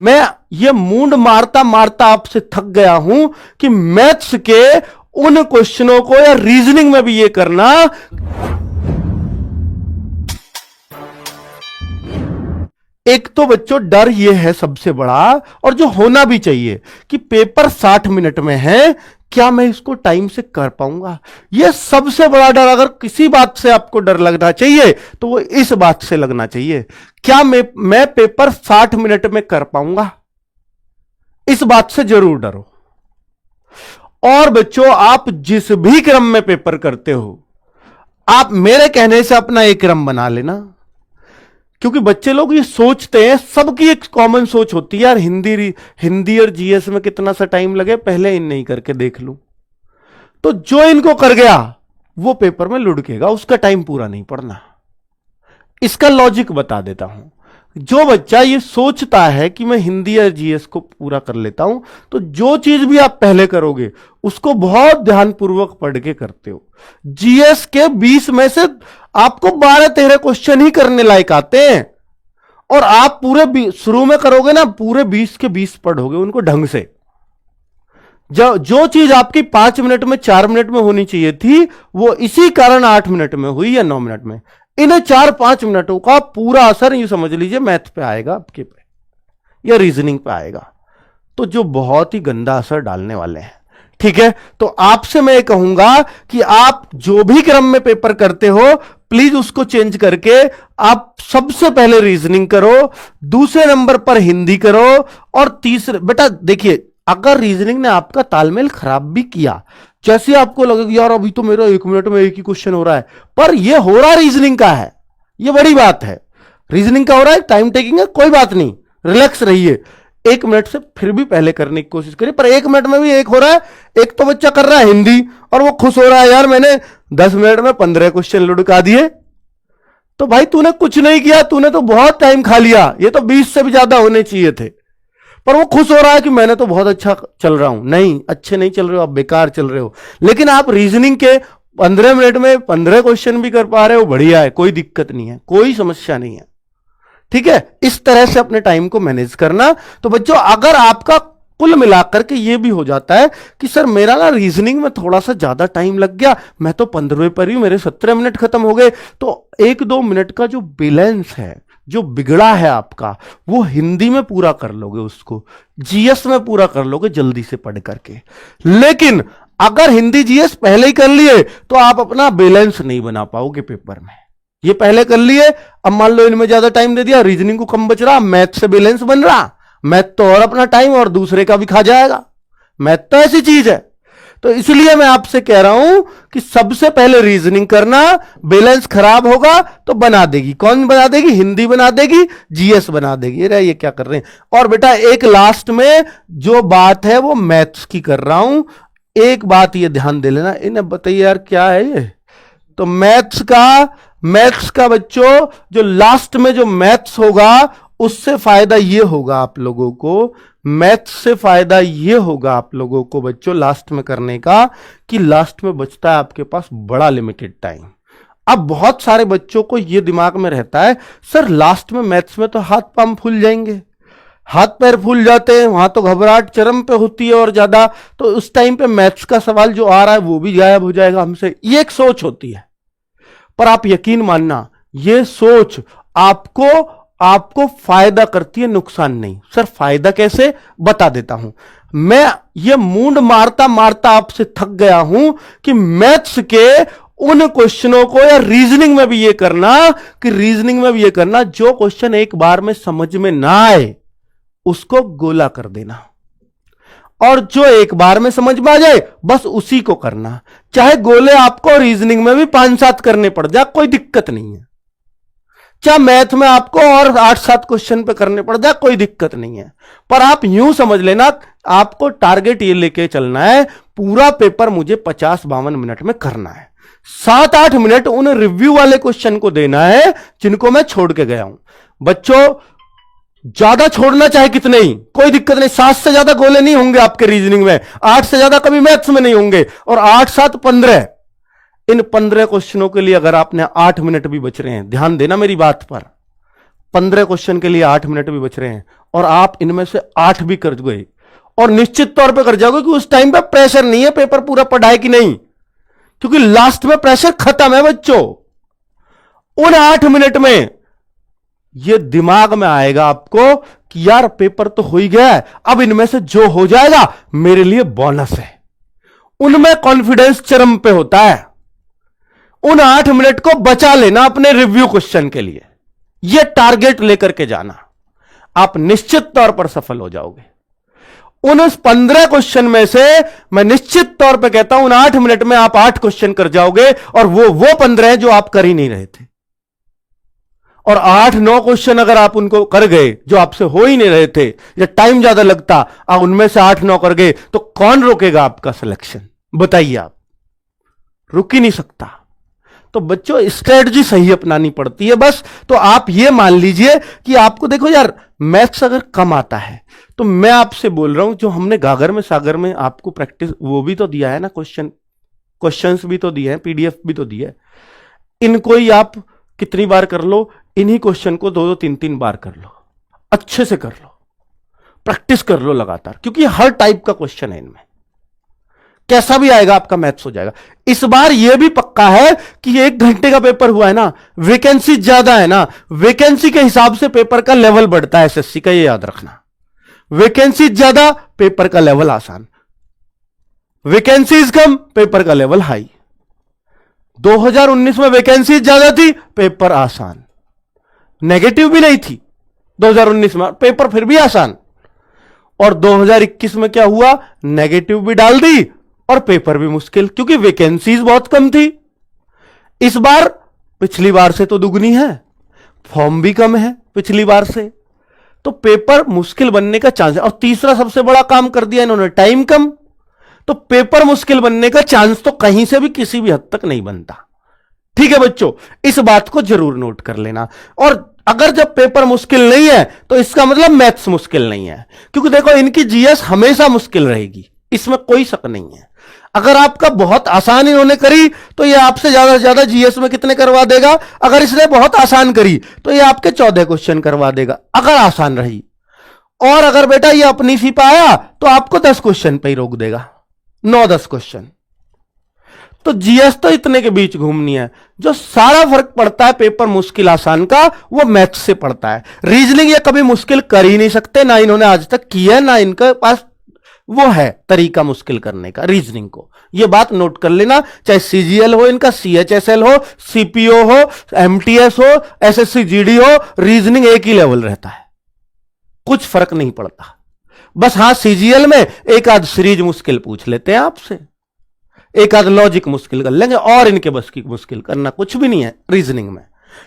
मैं ये मूंड मारता मारता आपसे थक गया हूं कि मैथ्स के उन क्वेश्चनों को या रीजनिंग में भी ये करना। एक तो बच्चों डर ये है सबसे बड़ा, और जो होना भी चाहिए, कि पेपर 60 मिनट में है, क्या मैं इसको टाइम से कर पाऊंगा। यह सबसे बड़ा डर। अगर किसी बात से आपको डर लगना चाहिए तो वो इस बात से लगना चाहिए, क्या मैं पेपर 60 मिनट में कर पाऊंगा। इस बात से जरूर डरो। और बच्चों, आप जिस भी क्रम में पेपर करते हो, आप मेरे कहने से अपना एक क्रम बना लेना। क्योंकि बच्चे लोग ये सोचते हैं, सबकी एक कॉमन सोच होती है, यार हिंदी और जीएस में कितना सा टाइम लगे, पहले इन नहीं करके देख लूं। तो जो इनको कर गया वो पेपर में लुढ़केगा, उसका टाइम पूरा नहीं पढ़ना। इसका लॉजिक बता देता हूं। जो बच्चा ये सोचता है कि मैं हिंदी या जीएस को पूरा कर लेता हूं, तो जो चीज भी आप पहले करोगे उसको बहुत ध्यानपूर्वक पढ़ के करते हो। जीएस के 20 में से आपको 12-13 क्वेश्चन ही करने लायक आते हैं, और आप पूरे शुरू में करोगे ना, पूरे 20 के 20 पढ़ोगे उनको ढंग से। जो चीज आपकी 5 मिनट में 4 मिनट में होनी चाहिए थी, वो इसी कारण 8 मिनट में हुई या 9 मिनट में। इन्हें 4-5 मिनटों का पूरा असर यूं समझ लीजिए मैथ पे आएगा आपके पे, या रीजनिंग पे आएगा, तो जो बहुत ही गंदा असर डालने वाले हैं। ठीक है, तो आपसे मैं कहूंगा कि आप जो भी क्रम में पेपर करते हो, प्लीज उसको चेंज करके आप सबसे पहले रीजनिंग करो, दूसरे नंबर पर हिंदी करो, और तीसरे, बेटा देखिए, अगर रीजनिंग ने आपका तालमेल खराब भी किया, जैसे आपको लगेगा यार अभी तो मेरा 1 मिनट में एक ही क्वेश्चन हो रहा है, पर यह हो रहा रीजनिंग का है, यह बड़ी बात है। रीजनिंग का हो रहा है, टाइम टेकिंग है, कोई बात नहीं, रिलैक्स रहिए। 1 मिनट से फिर भी पहले करने की कोशिश करिए, पर 1 मिनट में भी एक हो रहा है। एक तो बच्चा कर रहा है हिंदी और वो खुश हो रहा है, यार मैंने 10 मिनट में 15 क्वेश्चन लुढ़का दिए। तो भाई तूने कुछ नहीं किया, तूने तो बहुत टाइम खा लिया, ये तो 20 से भी ज्यादा होने चाहिए थे। पर वो खुश हो रहा है कि मैंने तो बहुत अच्छा चल रहा हूं। नहीं, अच्छे नहीं चल रहे हो, आप बेकार चल रहे हो। लेकिन आप रीजनिंग के 15 मिनट में 15 क्वेश्चन भी कर पा रहे हो, बढ़िया है, कोई दिक्कत नहीं है, कोई समस्या नहीं है। ठीक है, इस तरह से अपने टाइम को मैनेज करना। तो बच्चों, अगर आपका कुल मिलाकर के ये भी हो जाता है कि सर मेरा ना रीजनिंग में थोड़ा सा ज्यादा टाइम लग गया, मैं तो 15वें पर ही, मेरे 17 मिनट खत्म हो गए, तो 1-2 मिनट का जो बैलेंस है, जो बिगड़ा है आपका, वो हिंदी में पूरा कर लोगे, उसको जीएस में पूरा कर लोगे जल्दी से पढ़ करके। लेकिन अगर हिंदी जीएस पहले ही कर लिए तो आप अपना बैलेंस नहीं बना पाओगे पेपर में। ये पहले कर लिए, अब मान लो इनमें ज्यादा टाइम दे दिया, रीजनिंग को कम बच रहा, मैथ से बैलेंस बन रहा, मैथ तो और अपना टाइम और दूसरे का भी खा जाएगा। मैथ तो ऐसी चीज है। तो इसलिए मैं आपसे कह रहा हूं कि सबसे पहले रीजनिंग करना। बैलेंस खराब होगा तो बना देगी, कौन बना देगी? हिंदी बना देगी, जीएस बना देगी। अरे ये क्या कर रहे हैं। और बेटा एक लास्ट में जो बात है वो मैथ्स की कर रहा हूं, एक बात ये ध्यान दे लेना। इन्हें बताइए यार क्या है ये। तो मैथ्स का बच्चों जो लास्ट में जो मैथ्स होगा, उससे फायदा ये होगा आप लोगों को, मैथ्स से फायदा ये होगा आप लोगों को बच्चों लास्ट में करने का, कि लास्ट में बचता है आपके पास बड़ा लिमिटेड टाइम। अब बहुत सारे बच्चों को ये दिमाग में रहता है, सर लास्ट में मैथ्स में तो हाथ पांव फूल जाएंगे, हाथ पैर फूल जाते हैं, वहां तो घबराहट चरम पे होती है और ज्यादा, तो उस टाइम पे मैथ्स का सवाल जो आ रहा है वो भी गायब हो जाएगा हमसे। ये एक सोच होती है। पर आप यकीन मानना, ये सोच आपको फायदा करती है, नुकसान नहीं। सर फायदा कैसे, बता देता हूं। मैं ये मूंड मारता मारता आपसे थक गया हूं कि मैथ्स के उन क्वेश्चनों को या रीजनिंग में भी ये करना, जो क्वेश्चन एक बार में समझ में ना आए उसको गोला कर देना, और जो एक बार में समझ में आ जाए बस उसी को करना। चाहे गोले आपको रीजनिंग में भी 5-7 करने पड़ जाए, कोई दिक्कत नहीं है। चाहे मैथ में आपको और 8-7 क्वेश्चन पे करने पड़ जाए, कोई दिक्कत नहीं है। पर आप यूं समझ लेना, आपको टारगेट ये लेके चलना है, पूरा पेपर मुझे 50-52 मिनट में करना है। 7-8 मिनट उन रिव्यू वाले क्वेश्चन को देना है जिनको मैं छोड़ के गया हूं। बच्चों ज्यादा छोड़ना चाहे कितने ही, कोई दिक्कत नहीं। 7 से ज्यादा गोले नहीं होंगे आपके रीजनिंग में, 8 से ज्यादा कभी मैथ्स में नहीं होंगे, और 8-7 15। इन 15 क्वेश्चनों के लिए अगर आपने 8 मिनट भी बच रहे हैं, ध्यान देना मेरी बात पर, 15 क्वेश्चन के लिए 8 मिनट भी बच रहे हैं और आप इनमें से 8 भी कर गए और निश्चित तौर पे कर जाओगे कि उस टाइम पे प्रेशर नहीं है पेपर पूरा पढ़ाए कि नहीं, क्योंकि लास्ट में प्रेशर खत्म है बच्चों। उन 8 मिनट में यह दिमाग में आएगा आपको कि यार पेपर तो हो ही गया है, अब इनमें से जो हो जाएगा मेरे लिए बोनस है। उनमें कॉन्फिडेंस चरम पे होता है। उन 8 मिनट को बचा लेना अपने रिव्यू क्वेश्चन के लिए, यह टारगेट लेकर के जाना, आप निश्चित तौर पर सफल हो जाओगे। उन 15 क्वेश्चन में से मैं निश्चित तौर पे कहता हूं उन 8 मिनट में आप 8 क्वेश्चन कर जाओगे और वो 15 हैं जो आप कर ही नहीं रहे थे। और 8-9 क्वेश्चन अगर आप उनको कर गए जो आपसे हो ही नहीं रहे थे या टाइम ज्यादा लगता, आप उनमें से 8-9 कर गए, तो कौन रोकेगा आपका सिलेक्शन? बताइए, आप रुक ही नहीं सकता। तो बच्चों स्ट्रेटजी सही अपनानी पड़ती है बस। तो आप ये मान लीजिए कि आपको देखो यार मैथ्स अगर कम आता है तो मैं आपसे बोल रहा हूं जो हमने गागर में सागर में आपको प्रैक्टिस वो भी तो दिया है ना, क्वेश्चंस भी तो दिए हैं, पीडीएफ भी तो दिए है। इनको ही आप कितनी बार कर लो, इन्हीं क्वेश्चन को 2-2 3-3 बार कर लो, अच्छे से कर लो, प्रैक्टिस कर लो लगातार, क्योंकि हर टाइप का क्वेश्चन है इनमें, कैसा भी आएगा आपका मैथ्स हो जाएगा। इस बार यह भी पक्का है कि 1 घंटे का पेपर हुआ है ना, वैकेंसी ज्यादा है ना, वैकेंसी के हिसाब से पेपर का लेवल बढ़ता है एसएससी का, यह याद रखना। वैकेंसी ज्यादा, पेपर का लेवल आसान, वैकेंसीज कम, पेपर का लेवल हाई। 2019 में वैकेंसी ज्यादा थी, पेपर आसान, नेगेटिव भी नहीं थी 2019 में, पेपर फिर भी आसान। और 2021 में क्या हुआ, नेगेटिव भी डाल दी और पेपर भी मुश्किल, क्योंकि वैकेंसीज बहुत कम थी। इस बार पिछली बार से तो दुगनी है, फॉर्म भी कम है पिछली बार से, तो पेपर मुश्किल बनने का चांस है। और तीसरा सबसे बड़ा काम कर दिया इन्होंने, टाइम कम, तो पेपर मुश्किल बनने का चांस तो कहीं से भी किसी भी हद तक नहीं बनता। ठीक है बच्चों, इस बात को जरूर नोट कर लेना। और अगर जब पेपर मुश्किल नहीं है तो इसका मतलब मैथ्स मुश्किल नहीं है, क्योंकि देखो इनकी जीएस हमेशा मुश्किल रहेगी, इसमें कोई शक नहीं है। अगर आपका बहुत आसान इन्होंने करी तो ये आपसे ज्यादा से ज्यादा जीएस में कितने करवा देगा, अगर इसने बहुत आसान करी तो ये आपके 14 क्वेश्चन करवा देगा अगर आसान रही। और अगर बेटा ये अपनी सी पाया तो आपको 10 क्वेश्चन पे ही रोक देगा, 9-10 क्वेश्चन। तो जीएस तो इतने के बीच घूमनी है। जो सारा फर्क पड़ता है पेपर मुश्किल आसान का, वो मैथ्स से पड़ता है। रीजनिंग ये कभी मुश्किल कर ही नहीं सकते, ना इन्होंने आज तक किया है, ना इनके पास वो है तरीका मुश्किल करने का रीजनिंग को। ये बात नोट कर लेना, चाहे सीजीएल हो इनका, सीएचएसएल हो, सीपीओ हो, एमटीएस हो, एसएससी जीडी हो, रीजनिंग एक ही लेवल रहता है, कुछ फर्क नहीं पड़ता। बस हां सीजीएल में एक आध सीरीज मुश्किल पूछ लेते हैं आपसे, एक आध लॉजिक मुश्किल कर लेंगे, और इनके बस की मुश्किल करना कुछ भी नहीं है रीजनिंग में।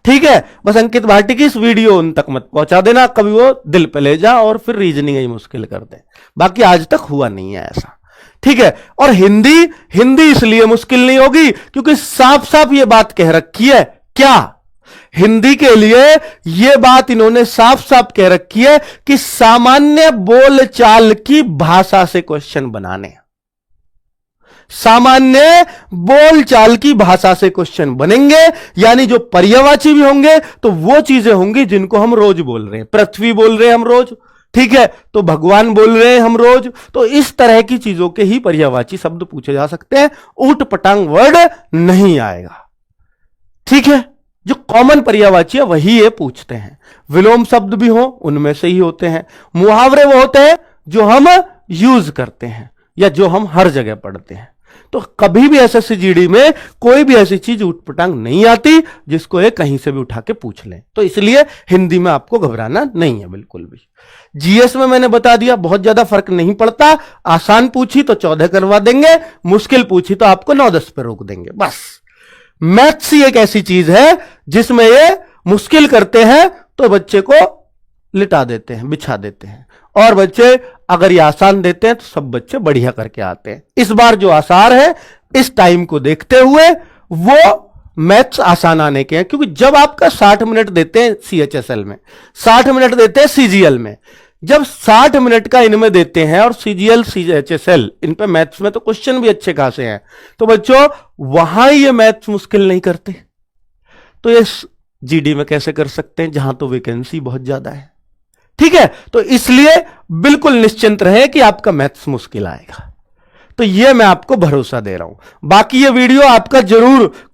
ठीक है, बस अंकित भाटी की इस वीडियो उन तक मत पहुंचा देना, कभी वो दिल पे ले जा और फिर रीजनिंग ही मुश्किल कर दे। बाकी आज तक हुआ नहीं है ऐसा। ठीक है, और हिंदी इसलिए मुश्किल नहीं होगी क्योंकि साफ साफ ये बात कह रखी है, क्या हिंदी के लिए यह बात इन्होंने साफ साफ कह रखी है कि सामान्य बोलचाल की भाषा से क्वेश्चन बनाने, सामान्य बोलचाल की भाषा से क्वेश्चन बनेंगे। यानी जो पर्यायवाची भी होंगे तो वो चीजें होंगी जिनको हम रोज बोल रहे हैं, पृथ्वी बोल रहे हैं हम रोज, ठीक है, तो भगवान बोल रहे हैं हम रोज, तो इस तरह की चीजों के ही पर्यायवाची शब्द पूछे जा सकते हैं, ऊट पटांग वर्ड नहीं आएगा। ठीक है, जो कॉमन पर्यायवाची है वही ये पूछते हैं। विलोम शब्द भी हो उनमें से ही होते हैं। मुहावरे वो होते हैं जो हम यूज करते हैं या जो हम हर जगह पढ़ते हैं। तो कभी भी एसएससी जीडी में कोई भी ऐसी चीज उठपटांग नहीं आती जिसको ये कहीं से भी उठा के पूछ लें। तो इसलिए हिंदी में आपको घबराना नहीं है बिल्कुल भी। जीएस में मैंने बता दिया बहुत ज्यादा फर्क नहीं पड़ता, आसान पूछी तो 14 करवा देंगे, मुश्किल पूछी तो आपको 9-10 पे रोक देंगे बस। मैथ्स ही एक ऐसी चीज है जिसमें ये मुश्किल करते हैं तो बच्चे को लिटा देते हैं, बिछा देते हैं, और बच्चे अगर ये आसान देते हैं तो सब बच्चे बढ़िया करके आते हैं। इस बार जो आसार है इस टाइम को देखते हुए वो मैथ्स आसान आने के हैं, क्योंकि जब आपका 60 मिनट देते हैं सीएचएसएल में, 60 मिनट देते हैं सीजीएल में, जब 60 मिनट का इनमें देते हैं और सीजीएल सीएचएसएल इन पे मैथ्स में तो क्वेश्चन भी अच्छे खासे हैं, तो बच्चों वहां ये मैथ्स मुश्किल नहीं करते। तो ये जीडी में कैसे कर सकते हैं, जहां तो वैकेंसी बहुत ज्यादा है। ठीक है, तो इसलिए बिल्कुल निश्चिंत रहे कि आपका मैथ्स मुश्किल आएगा। तो यह मैं आपको भरोसा दे रहा हूं। बाकी ये वीडियो आपका जरूर